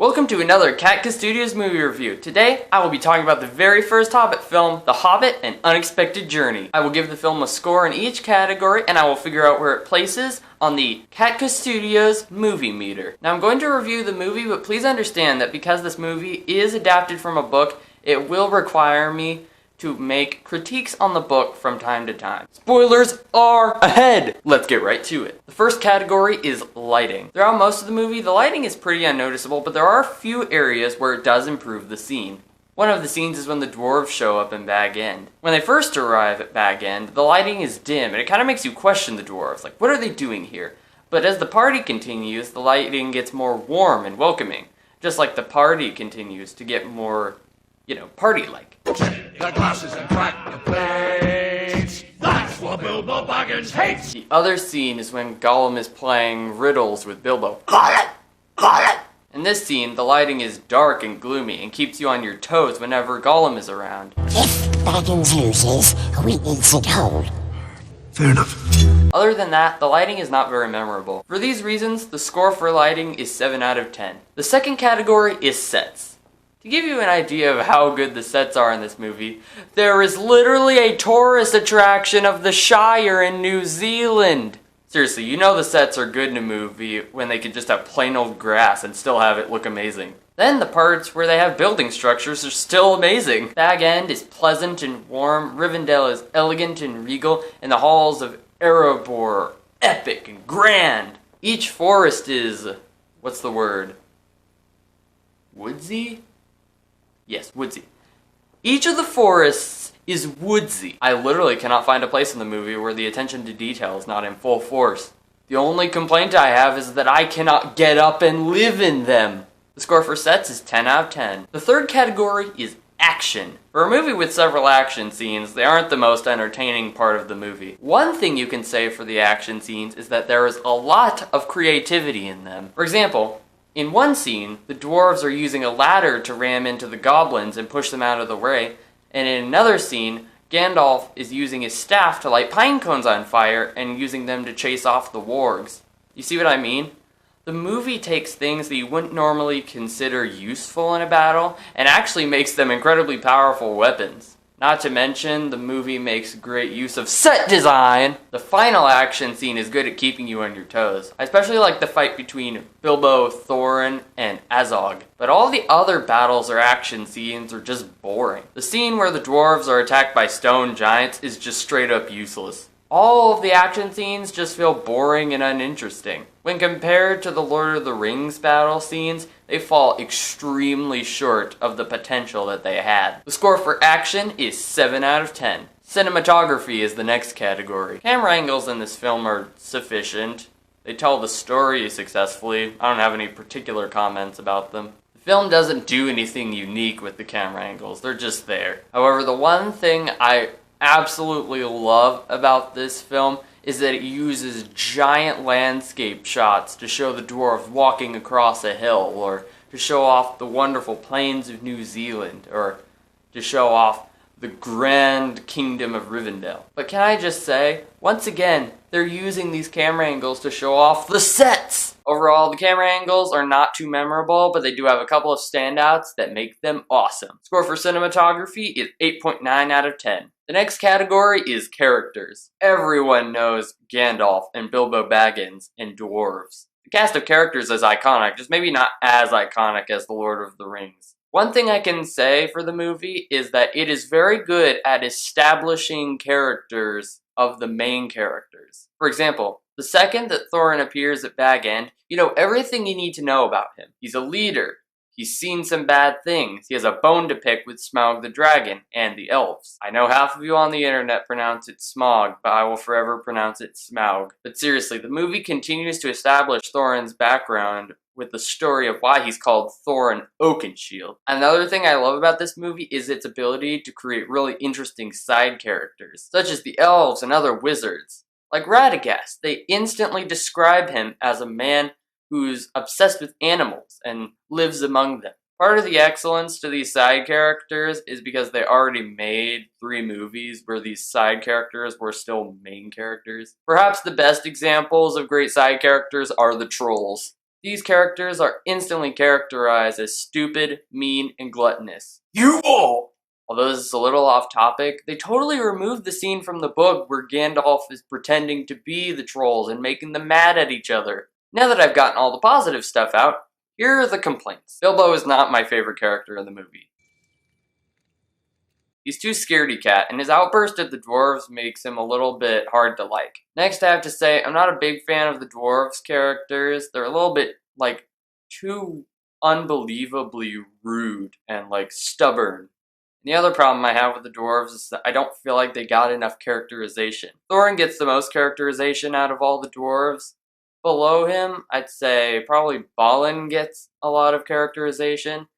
Welcome to another C.A.T.C Studios movie review. Today, I will be talking about the very first Hobbit film, The Hobbit: An Unexpected Journey. I will give the film a score in each category, and I will figure out where it places on the C.A.T.C Studios movie meter. Now, I'm going to review the movie, but please understand that because this movie is adapted from a book, it will require me to make critiques on the book from time to time. Spoilers are ahead! Let's get right to it. The first category is lighting. Throughout most of the movie, the lighting is pretty unnoticeable, but there are a few areas where it does improve the scene. One of the scenes is when the dwarves show up in Bag End. When they first arrive at Bag End, the lighting is dim, and it kind of makes you question the dwarves. Like, what are they doing here? But as the party continues, the lighting gets more warm and welcoming. Just like the party continues to get more, party-like. The glasses and crack the plates. That's what Bilbo Baggins hates. The other scene is when Gollum is playing riddles with Bilbo. In this scene, the lighting is dark and gloomy and keeps you on your toes whenever Gollum is around. If Baggins loses, we need to go. Fair enough. Other than that, the lighting is not very memorable. For these reasons, the score for lighting is 7 out of 10. The second category is sets. To give you an idea of how good the sets are in this movie, there is literally a tourist attraction of the Shire in New Zealand. Seriously, you know the sets are good in a movie when they could just have plain old grass and still have it look amazing. Then the parts where they have building structures are still amazing. Bag End is pleasant and warm, Rivendelle is elegant and regal, and the halls of Erebor are epic and grand. Each forest is, what's the word? Woodsy? Yes, woodsy. Each of the forests is woodsy. I literally cannot find a place in the movie where the attention to detail is not in full force. The only complaint I have is that I cannot get up and live in them. The score for sets is 10 out of 10. The third category is action. For a movie with several action scenes, they aren't the most entertaining part of the movie. One thing you can say for the action scenes is that there is a lot of creativity in them. For example, in one scene, the dwarves are using a ladder to ram into the goblins and push them out of the way, and in another scene, Gandalf is using his staff to light pine cones on fire and using them to chase off the wargs. You see what I mean? The movie takes things that you wouldn't normally consider useful in a battle and actually makes them incredibly powerful weapons. Not to mention, the movie makes great use of set design. The final action scene is good at keeping you on your toes. I especially like the fight between Bilbo, Thorin, and Azog. But all the other battles or action scenes are just boring. The scene where the dwarves are attacked by stone giants is just straight up useless. All of the action scenes just feel boring and uninteresting. When compared to the Lord of the Rings battle scenes, they fall extremely short of the potential that they had. The score for action is 7 out of 10. Cinematography is the next category. Camera angles in this film are sufficient. They tell the story successfully. I don't have any particular comments about them. The film doesn't do anything unique with the camera angles. They're just there. However, the one thing I absolutely love about this film is that it uses giant landscape shots to show the dwarves walking across a hill, or to show off the wonderful plains of New Zealand, or to show off the grand kingdom of Rivendelle. But can I just say, once again, they're using these camera angles to show off the sets! Overall, the camera angles are not too memorable, but they do have a couple of standouts that make them awesome. Score for cinematography is 8.9 out of 10. The next category is characters. Everyone knows Gandalf and Bilbo Baggins and dwarves. The cast of characters is iconic, just maybe not as iconic as The Lord of the Rings. One thing I can say for the movie is that it is very good at establishing characters of the main characters. For example, the second that Thorin appears at Bag End, you know everything you need to know about him. He's a leader. He's seen some bad things. He has a bone to pick with Smaug the dragon and the elves. I know half of you on the internet pronounce it Smaug, but I will forever pronounce it Smaug. But seriously, the movie continues to establish Thorin's background with the story of why he's called Thorin Oakenshield. Another thing I love about this movie is its ability to create really interesting side characters, such as the elves and other wizards. Like Radagast, they instantly describe him as a man who's obsessed with animals and lives among them. Part of the excellence to these side characters is because they already made 3 movies where these side characters were still main characters. Perhaps the best examples of great side characters are the trolls. These characters are instantly characterized as stupid, mean, and gluttonous. You all! Although this is a little off topic, they totally removed the scene from the book where Gandalf is pretending to be the trolls and making them mad at each other. Now that I've gotten all the positive stuff out, here are the complaints. Bilbo is not my favorite character in the movie. He's too scaredy cat, and his outburst at the dwarves makes him a little bit hard to like. Next, I have to say, I'm not a big fan of the dwarves' characters. They're a little bit, too unbelievably rude and, stubborn. And the other problem I have with the dwarves is that I don't feel like they got enough characterization. Thorin gets the most characterization out of all the dwarves. Below him, I'd say probably Balin gets a lot of characterization.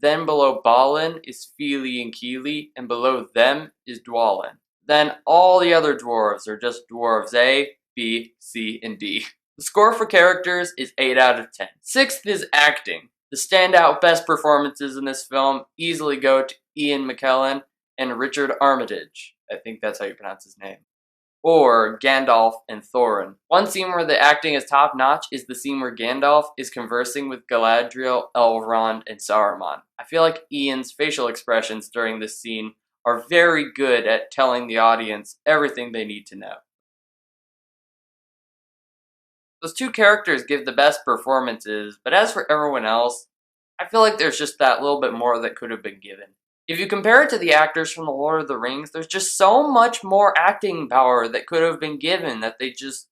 Then below Balin is Fili and Kili, and below them is Dwalin. Then all the other dwarves are just dwarves A, B, C, and D. The score for characters is 8 out of 10. Sixth is acting. The standout best performances in this film easily go to Ian McKellen and Richard Armitage. I think that's how you pronounce his name. Or Gandalf and Thorin. One scene where the acting is top notch is the scene where Gandalf is conversing with Galadriel, Elrond, and Saruman. I feel like Ian's facial expressions during this scene are very good at telling the audience everything they need to know. Those two characters give the best performances, but as for everyone else, I feel like there's just that little bit more that could have been given. If you compare it to the actors from The Lord of the Rings, there's just so much more acting power that could have been given that they just,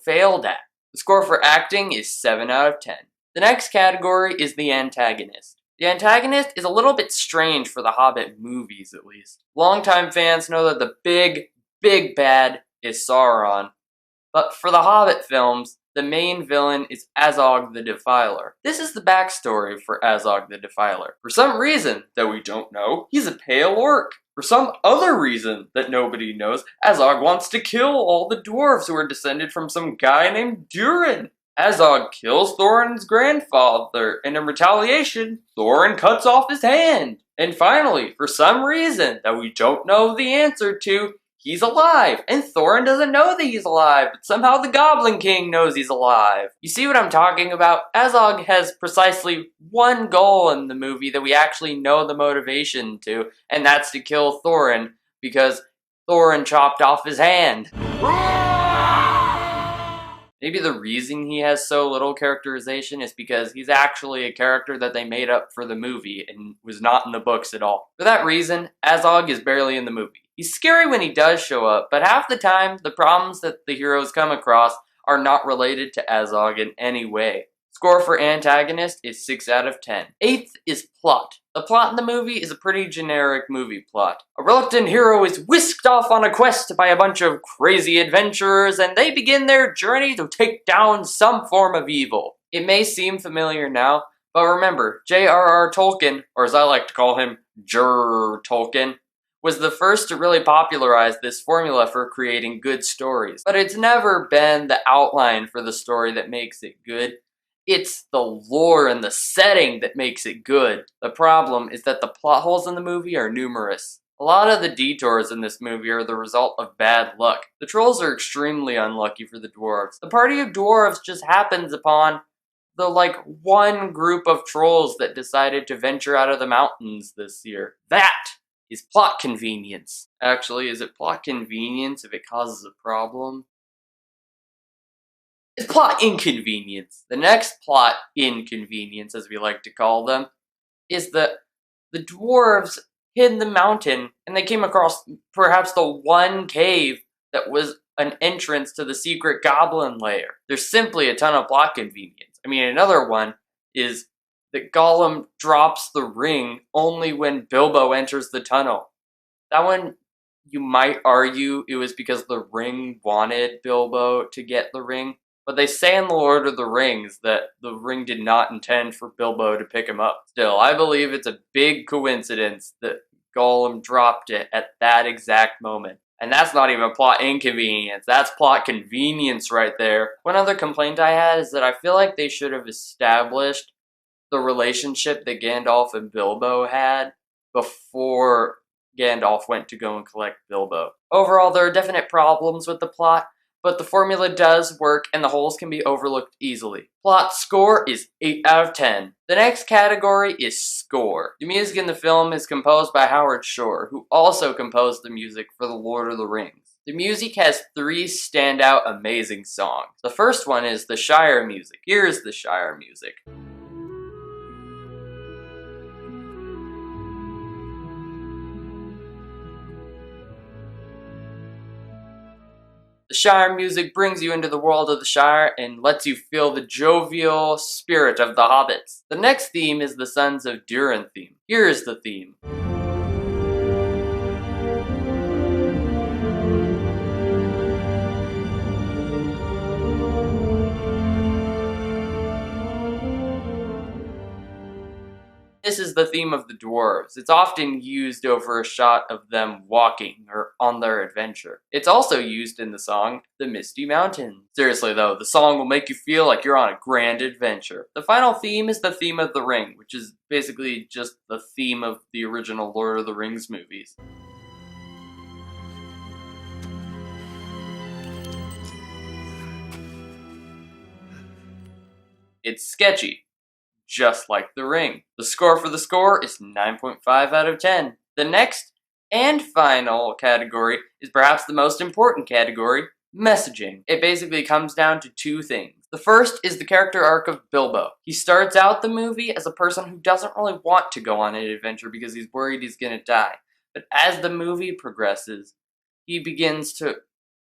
failed at. The score for acting is 7 out of 10. The next category is the antagonist. The antagonist is a little bit strange for the Hobbit movies, at least. Longtime fans know that the big bad is Sauron. But for the Hobbit films, the main villain is Azog the Defiler. This is the backstory for Azog the Defiler. For some reason that we don't know, he's a pale orc. For some other reason that nobody knows, Azog wants to kill all the dwarves who are descended from some guy named Durin. Azog kills Thorin's grandfather, and in retaliation, Thorin cuts off his hand. And finally, for some reason that we don't know the answer to, he's alive, and Thorin doesn't know that he's alive, but somehow the Goblin King knows he's alive. You see what I'm talking about? Azog has precisely one goal in the movie that we actually know the motivation to, and that's to kill Thorin, because Thorin chopped off his hand. Maybe the reason he has so little characterization is because he's actually a character that they made up for the movie and was not in the books at all. For that reason, Azog is barely in the movie. He's scary when he does show up, but half the time, the problems that the heroes come across are not related to Azog in any way. Score for antagonist is 6 out of 10. Eighth is plot. The plot in the movie is a pretty generic movie plot. A reluctant hero is whisked off on a quest by a bunch of crazy adventurers, and they begin their journey to take down some form of evil. It may seem familiar now, but remember, J.R.R. Tolkien, or as I like to call him, Jr. Tolkien, was the first to really popularize this formula for creating good stories. But it's never been the outline for the story that makes it good. It's the lore and the setting that makes it good. The problem is that the plot holes in the movie are numerous. A lot of the detours in this movie are the result of bad luck. The trolls are extremely unlucky for the dwarves. The party of dwarves just happens upon the one group of trolls that decided to venture out of the mountains this year. That is plot convenience. Actually, is it plot convenience if it causes a problem? It's plot inconvenience. The next plot inconvenience, as we like to call them, is that the dwarves hid in the mountain and they came across perhaps the one cave that was an entrance to the secret goblin lair. There's simply a ton of plot convenience. I mean, another one is that Gollum drops the ring only when Bilbo enters the tunnel. That one, you might argue it was because the ring wanted Bilbo to get the ring, but they say in The Lord of the Rings that the ring did not intend for Bilbo to pick him up. Still, I believe it's a big coincidence that Gollum dropped it at that exact moment. And that's not even plot inconvenience, that's plot convenience right there. One other complaint I had is that I feel like they should have established the relationship that Gandalf and Bilbo had before Gandalf went to go and collect Bilbo. Overall, there are definite problems with the plot, but the formula does work and the holes can be overlooked easily. Plot score is 8 out of 10. The next category is score. The music in the film is composed by Howard Shore, who also composed the music for The Lord of the Rings. The music has 3 standout amazing songs. The first one is the Shire music. Here's the Shire music. The Shire music brings you into the world of the Shire and lets you feel the jovial spirit of the hobbits. The next theme is the Sons of Durin theme. Here is the theme. This is the theme of the dwarves. It's often used over a shot of them walking or on their adventure. It's also used in the song The Misty Mountains. Seriously though, the song will make you feel like you're on a grand adventure. The final theme is the theme of the ring, which is basically just the theme of the original Lord of the Rings movies. It's sketchy, just like The Ring. The score for the score is 9.5 out of 10. The next and final category is perhaps the most important category, messaging. It basically comes down to 2 things. The first is the character arc of Bilbo. He starts out the movie as a person who doesn't really want to go on an adventure because he's worried he's gonna die. But as the movie progresses, he begins to,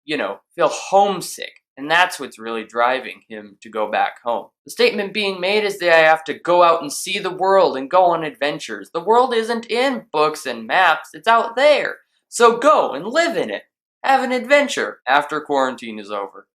feel homesick. And that's what's really driving him to go back home. The statement being made is that I have to go out and see the world and go on adventures. The world isn't in books and maps, it's out there. So go and live in it. Have an adventure after quarantine is over.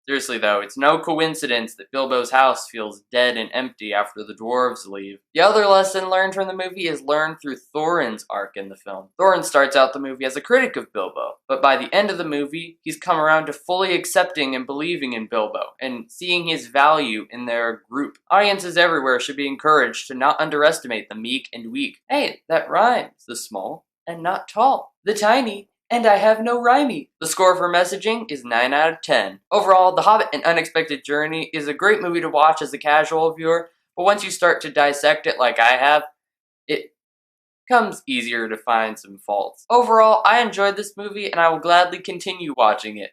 Seriously though, it's no coincidence that Bilbo's house feels dead and empty after the dwarves leave. The other lesson learned from the movie is learned through Thorin's arc in the film. Thorin starts out the movie as a critic of Bilbo, but by the end of the movie, he's come around to fully accepting and believing in Bilbo, and seeing his value in their group. Audiences everywhere should be encouraged to not underestimate the meek and weak. Hey, that rhymes. The small and not tall. The tiny and I have no rhymey. The score for messaging is 9 out of 10. Overall, The Hobbit: An Unexpected Journey is a great movie to watch as a casual viewer, but once you start to dissect it like I have, it becomes easier to find some faults. Overall, I enjoyed this movie and I will gladly continue watching it,